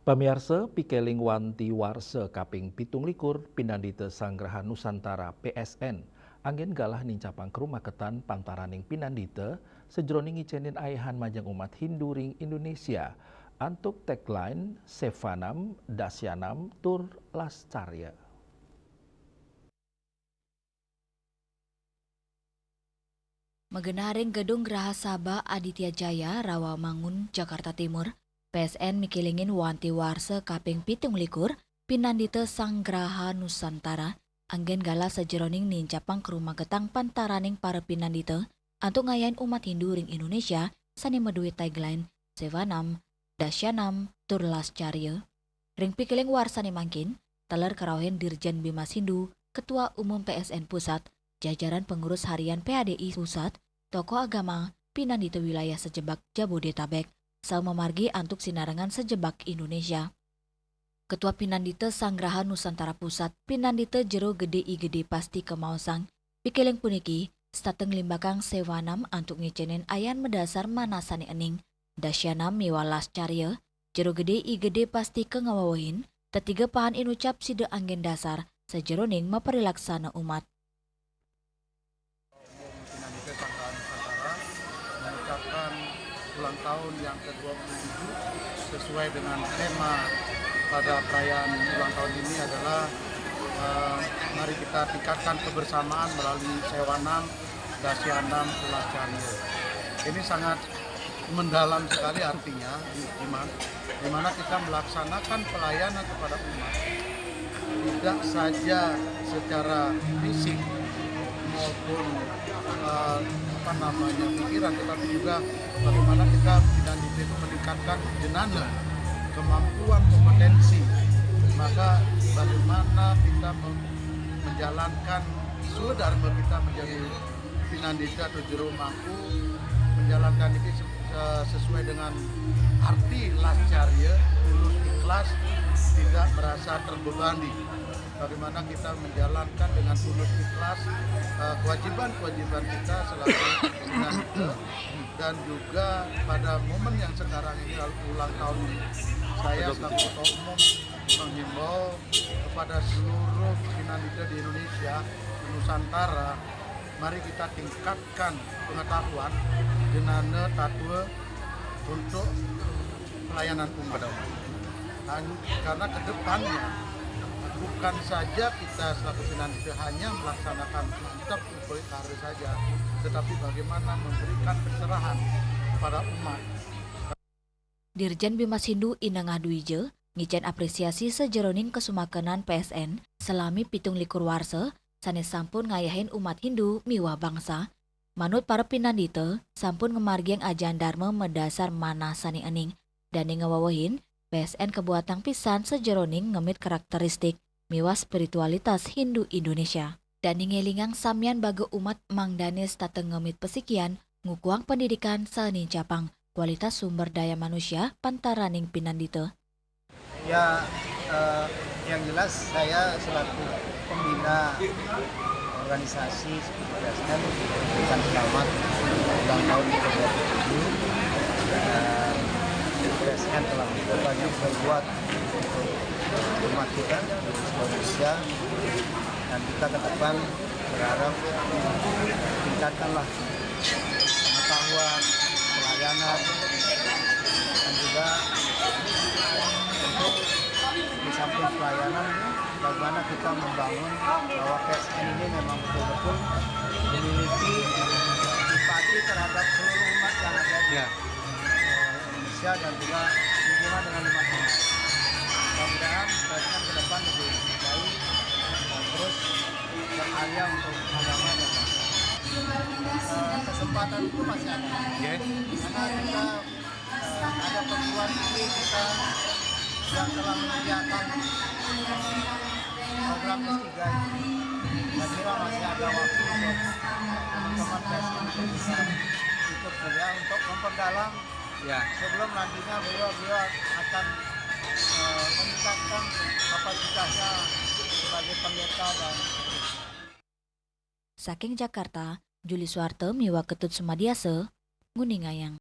Pamirsa pikeling wanti warse kaping 17 pinandite Sanggraha Nusantara PSN. Anggen galah nincapang kerumaketan pantaraning pinandite sejroning ngicenin ayahan majang umat Hindu ring Indonesia. Antuk tagline Sevanam Dasyanam Tur Lascarya. Megenaring Gedung Geraha Sabah Aditya Jaya, Rawamangun, Jakarta Timur, PSN mikilingin wanti warse kaping 17 pinandite Sanggraha Nusantara, anggen gala sejeroning nincapang kerumah getang pantaraning para pinandite, antuk ngayain umat Hindu ring Indonesia, sani medui tagline Sevanam Dasyanam Tur Lascarya. Ring pikiling warsani mangkin, teler karawahin Dirjen Bimas Hindu, Ketua Umum PSN Pusat, jajaran pengurus harian PADI Pusat, tokoh agama, pinandite wilayah sejebak Jabodetabek, sama margi antuk sinarengan sejebak Indonesia. Ketua Pinandite Sanggraha Nusantara Pusat, Pinandite Jero Gede I Gede Pasti Kemausang, pikeleng puniki, stateng limbakang Sevanam antuk ngicenen ayan mendasar manasani ening, Dasyanam miwalas carya, Jero Gede I Gede Pasti Kengawawahin, tetiga pahan inucap side anggen dasar, sejeroning maperilaksana umat. Pinandite Sanggraha Nusantara mengucapkan ulang tahun yang ke-27 sesuai dengan tema pada perayaan ulang tahun ini adalah mari kita tingkatkan kebersamaan melalui Sevanam Dasyanam Tur Lascarya. Ini sangat mendalam sekali artinya, di mana kita melaksanakan pelayanan kepada umat tidak saja secara fisik maupun pikiran, tetapi juga bagaimana kita pinandite itu meningkatkan jenana, kemampuan, kompetensi. Maka bagaimana kita menjalankan swadharma kita menjadi pinandite atau jero mampu menjalankan ini sesuai dengan arti lascarya, tulus ikhlas, tidak merasa terbebani. Bagaimana kita menjalankan dengan tulus ikhlas kewajiban-kewajiban kita selaku pinandite, dan juga pada momen yang sekarang ini ulang tahun ini, saya selaku Ketua Umum menghimbau kepada seluruh pinandite di Indonesia, di Nusantara, mari kita tingkatkan pengetahuan jenana tatwa untuk pelayanan umat. Karena ke depannya bukan saja kita selaku pinandite hanya melaksanakan mantap karya saja, tetapi bagaimana memberikan pencerahan kepada umat. Dirjen Bimas Hindu Inengah Duije ngicen apresiasi sejeroning kesumakenan PSN selami 17 warse sanes sampun ngayahin umat Hindu miwah bangsa. Manut para pinandite sampun ngemargiang ajan dharma mendasar manasani ening dan ngawawahin PSN kebuatan pisan sejeroning ngemit karakteristik miwah spiritualitas Hindu Indonesia. Dan ngelingang samyan baga umat mangdanes tateng ngemit pesikian ngukuang pendidikan saenin capang kualitas sumber daya manusia pantaraning pinandite. Ya, yang jelas saya selaku pembina organisasi seperti PSN memberikan selamat ulang tahun ke-27, dan PSN telah banyak berbuat untuk umat kita di Indonesia, dan kita ke depan berharap tingkatkanlah pengetahuan, pelayanan, dan juga untuk di samping pelayanan bagaimana kita membangun bahwa PSN ini memang betul-betul memiliki simpati terhadap seluruh umat yang ada di Indonesia dan juga hubungan dengan umat ini. Mudah-mudahan PSN ke depan lebih baik dan terus berkarya untuk agama dan bangsa. Kesempatan itu masih ada, karena kita ada perguruan tinggi kita yang telah menyediakan program S3 ini. Saya kira masih ada waktu untuk teman-teman PSN untuk bisa ikut kuliah untuk memperdalam sebelum nantinya beliau akan meningkatkan kapasitasnya sebagai pendeta dan Saking Jakarta, Juli Suwarte miwa Ketut Sumadiase, Nguningayang.